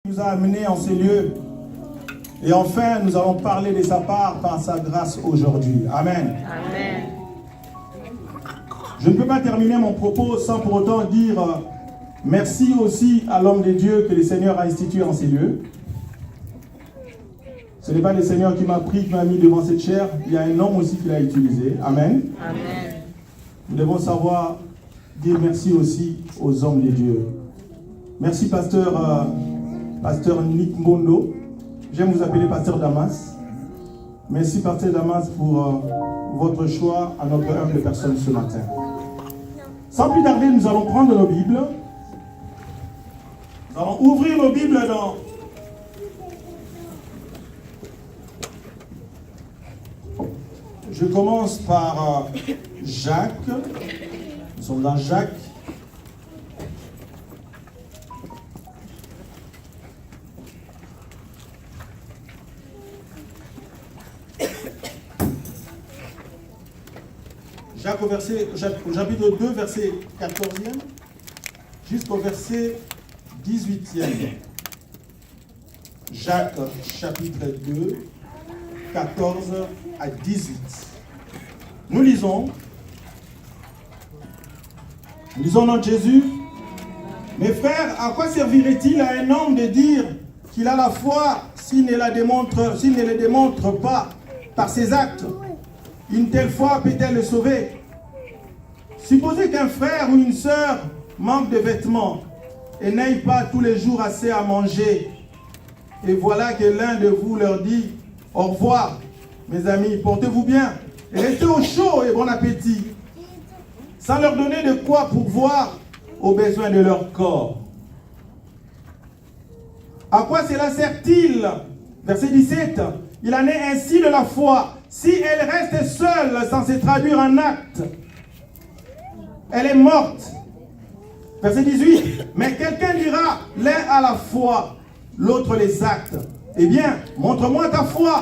Nous a amenés en ces lieux. Et enfin, nous allons parler de sa part par sa grâce aujourd'hui. Amen. Amen. Je ne peux pas terminer mon propos sans pour autant dire merci aussi à l'homme de Dieu que le Seigneur a institué en ces lieux. Ce n'est pas le Seigneur qui m'a pris, qui m'a mis devant cette chair. Il y a un homme aussi qui l'a utilisé. Amen. Amen. Nous devons savoir dire merci aussi aux hommes de Dieu. Merci pasteur Nick Mbondo. J'aime vous appeler pasteur Damas. Merci pasteur Damas pour votre choix à notre humble personne ce matin. Sans plus tarder, nous allons prendre nos Bibles. Nous allons ouvrir nos Bibles dans Je commence par Jacques. Nous sommes dans Jacques. Jacques au chapitre 2, verset 14e, jusqu'au verset 18e. Jacques, chapitre 2, 14 à 18. Nous lisons au nom de Jésus. Mes frères, à quoi servirait-il à un homme de dire qu'il a la foi s'il ne le démontre pas par ses actes? Une telle foi peut-elle le sauver? Supposez qu'un frère ou une sœur manque de vêtements et n'aille pas tous les jours assez à manger. Et voilà que l'un de vous leur dit « Au revoir, mes amis, portez-vous bien et restez au chaud et bon appétit, sans leur donner de quoi pourvoir aux besoins de leur corps. » À quoi cela sert-il? Verset 17. Il en est ainsi de la foi. Si elle reste seule sans se traduire en acte, elle est morte. Verset 18. Mais quelqu'un dira, l'un a la foi, l'autre les actes. Eh bien, montre-moi ta foi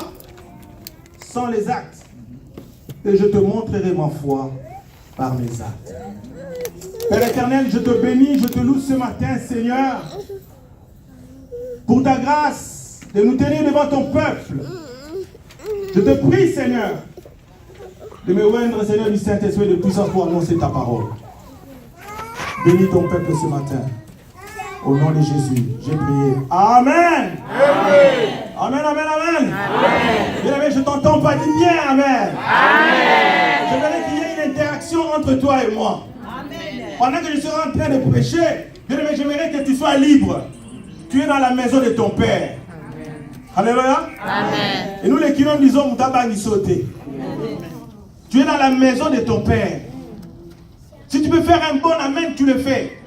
sans les actes, et je te montrerai ma foi par mes actes. Père éternel, je te bénis, je te loue ce matin, Seigneur, pour ta grâce de nous tenir devant ton peuple. Je te prie, Seigneur, de me rendre, Seigneur du Saint-Esprit, de puissance pour annoncer ta parole. Bénis ton peuple ce matin. Au nom de Jésus, j'ai prié. Amen. Amen. Amen, amen, amen. Bien-aimé, je t'entends pas, dis bien amen. Amen. Je voudrais qu'il y ait une interaction entre toi et moi. Amen. Pendant que je serai en train de prêcher, bien-aimé, j'aimerais que tu sois libre. Tu es dans la maison de ton Père. Alléluia. Amen. Et nous les Kinons disons Moutaba sauter. Tu es dans la maison de ton Père. Si tu peux faire un bon amen, tu le fais.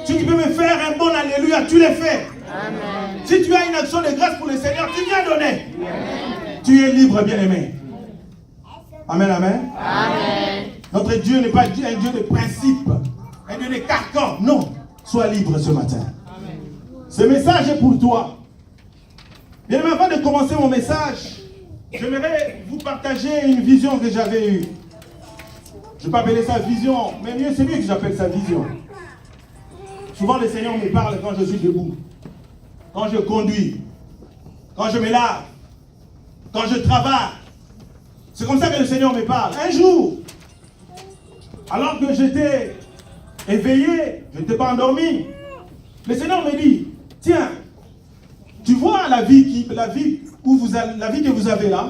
Si tu peux me faire un bon alléluia, tu le fais. Amen. Si tu as une action de grâce pour le Seigneur, tu viens donner. Amen. Tu es libre, bien-aimé. Amen, amen. Amen. Notre Dieu n'est pas un Dieu de principe, un Dieu de carcan. Non, sois libre ce matin. Amen. Ce message est pour toi. Bien, avant de commencer mon message, j'aimerais vous partager une vision que j'avais eue. Je ne vais pas appeler ça vision, mais mieux c'est mieux que j'appelle ça vision. Souvent le Seigneur me parle quand je suis debout, quand je conduis, quand je me lave, quand je travaille. C'est comme ça que le Seigneur me parle. Un jour, alors que j'étais éveillé, je n'étais pas endormi, le Seigneur me dit, tiens, tu vois la vie que vous avez là,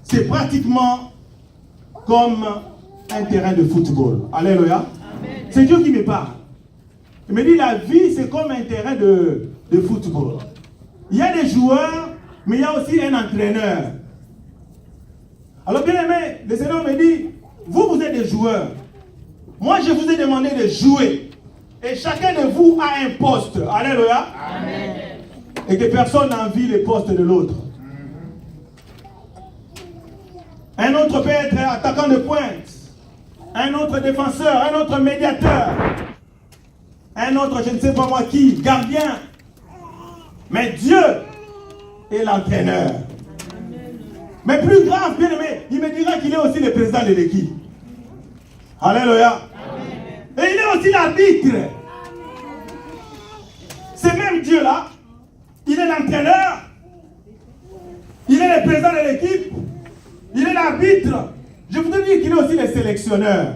c'est pratiquement comme un terrain de football. Alléluia. C'est Dieu qui me parle. Il me dit la vie c'est comme un terrain de football. Il y a des joueurs, mais il y a aussi un entraîneur. Alors bien aimé, le Seigneur me dit, vous êtes des joueurs. Moi je vous ai demandé de jouer. Et chacun de vous a un poste. Alléluia. Amen. Et que personne n'envie les postes de l'autre. Un autre peut être attaquant de pointe. Un autre défenseur, un autre médiateur. Un autre, je ne sais pas moi qui, gardien. Mais Dieu est l'entraîneur. Mais plus grave, bien aimé, il me dira qu'il est aussi le président de l'équipe. Alléluia. Et il est aussi l'arbitre. C'est même Dieu là est l'entraîneur, il est le président de l'équipe, il est l'arbitre. Je voudrais dire qu'il est aussi le sélectionneur.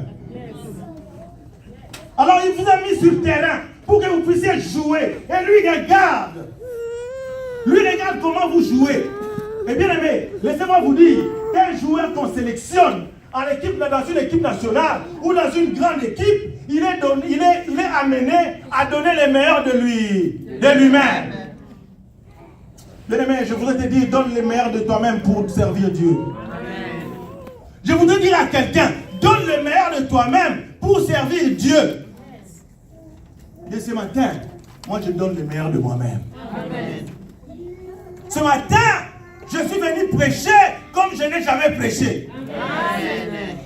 Alors il vous a mis sur le terrain pour que vous puissiez jouer. Et lui regarde. Lui regarde comment vous jouez. Et bien aimé, laissez-moi vous dire qu'un joueur qu'on sélectionne dans une équipe nationale ou dans une grande équipe, il est amené à donner le meilleur de lui-même. Bien aimé, je voudrais te dire, donne le meilleur de toi-même pour servir Dieu. Amen. Je voudrais dire à quelqu'un, donne le meilleur de toi-même pour servir Dieu. Et ce matin, moi je donne le meilleur de moi-même. Amen. Ce matin, je suis venu prêcher comme je n'ai jamais prêché. Amen.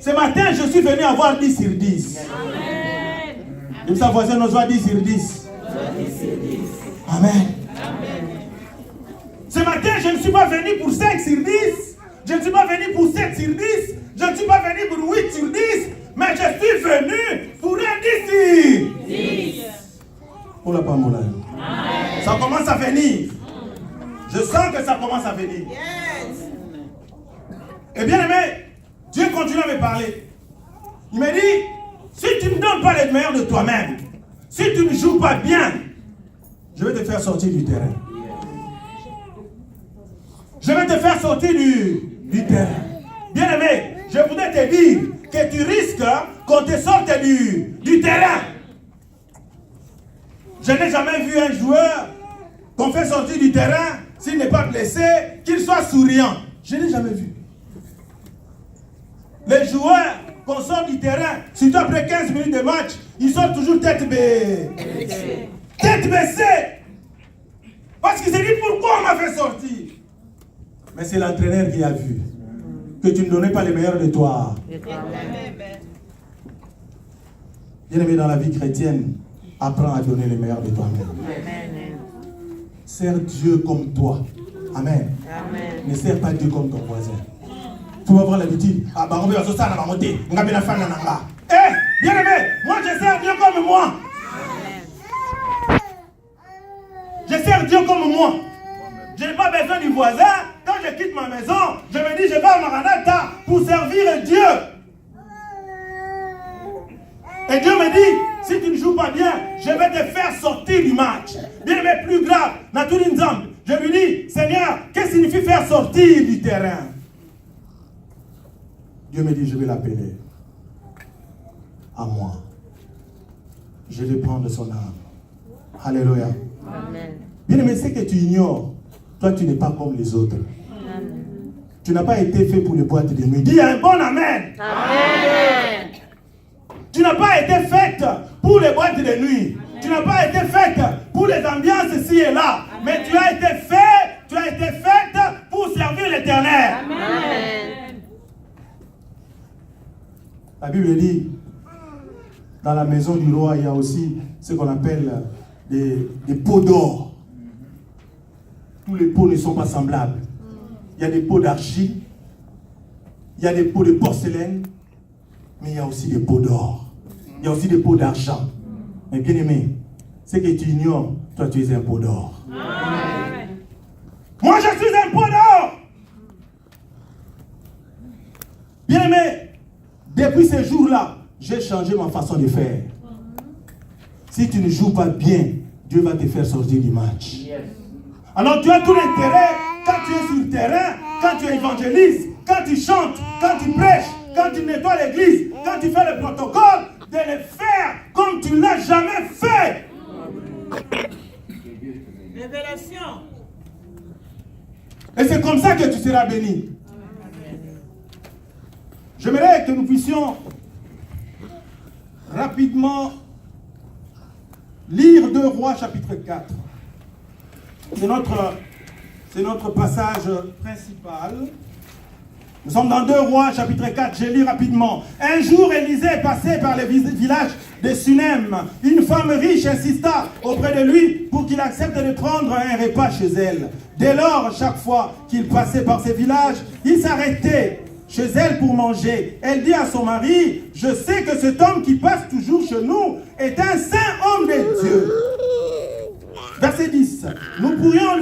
Ce matin, je suis venu avoir 10 sur 10. Amen. Et sa voisine nous a 10 sur 10. Amen. Amen. Ce matin, je ne suis pas venu pour 5 sur 10. Je ne suis pas venu pour 7 sur 10. Je ne suis pas venu pour 8 sur 10. Mais je suis venu pour un 10 sur 10. Oh la pamoula. Ça commence à venir. Je sens que ça commence à venir. Yes. Et bien aimé, Dieu continue à me parler. Il m'a dit, si tu ne me donnes pas le meilleur de toi-même, si tu ne joues pas bien, je vais te faire sortir du terrain. Je vais te faire sortir du terrain. Bien aimé, je voudrais te dire que tu risques qu'on te sorte du terrain. Je n'ai jamais vu un joueur qu'on fait sortir du terrain, s'il n'est pas blessé, qu'il soit souriant. Je n'ai jamais vu. Les joueurs qu'on sort du terrain, surtout après 15 minutes de match, ils sont toujours tête baissée. Tête baissée. Parce qu'ils se disent pourquoi on m'a fait sortir. Mais c'est l'entraîneur qui a vu que tu ne donnais pas le meilleur de toi. Bien aimé, dans la vie chrétienne, apprends à donner le meilleur de toi-même. Sers Dieu comme toi. Amen. Amen. Ne sers pas Dieu comme ton voisin. Tu vas avoir l'habitude. Ah, bah, on va faire ça, on va monter. On va bien faire ça. Eh, bien aimé, moi je sers Dieu comme moi. Je sers Dieu comme moi. Je n'ai pas besoin du voisin. Quand je quitte ma maison, je me dis, je vais à Maranatha pour servir Dieu. Et Dieu me dit, si tu ne joues pas bien, je vais te faire sortir du match. Bien aimé, plus grave, je lui dis, Seigneur, qu'est-ce que signifie faire sortir du terrain? Dieu me dit, je vais l'appeler à moi. Je vais prendre son âme. Alléluia. Amen. Bien aimé, c'est que tu ignores. Toi, tu n'es pas comme les autres. Amen. Tu n'as pas été fait pour les boîtes de nuit. Dis un bon amen. Amen. Tu n'as pas été faite pour les boîtes de nuit. Amen. Tu n'as pas été faite pour les ambiances ici et là. Amen. Mais tu as été faite pour servir l'Éternel. Amen. La Bible dit, dans la maison du roi, il y a aussi ce qu'on appelle des pots d'or. Tous les pots ne sont pas semblables. Il y a des pots d'argile, il y a des pots de porcelaine, mais il y a aussi des pots d'or. Il y a aussi des pots d'argent. Mais bien aimé, ce que tu ignores, toi tu es un pot d'or. Moi je suis un pot d'or. Bien aimé, depuis ce jour-là, j'ai changé ma façon de faire. Si tu ne joues pas bien, Dieu va te faire sortir du match. Alors tu as tout l'intérêt, quand tu es sur le terrain, quand tu évangélises, quand tu chantes, quand tu prêches, quand tu nettoies l'église, quand tu fais le protocole, de le faire comme tu ne l'as jamais fait. Révélation. Et c'est comme ça que tu seras béni. J'aimerais que nous puissions rapidement lire 2 Rois chapitre 4. C'est notre passage principal. Nous sommes dans 2 Rois chapitre 4, je lis rapidement. Un jour, Élisée passait par le village de Sunem. Une femme riche insista auprès de lui pour qu'il accepte de prendre un repas chez elle. Dès lors, chaque fois qu'il passait par ce village, il s'arrêtait chez elle pour manger. Elle dit à son mari, je sais que cet homme qui passe toujours chez nous est un saint homme de Dieu. Verset 10. Nous pourrions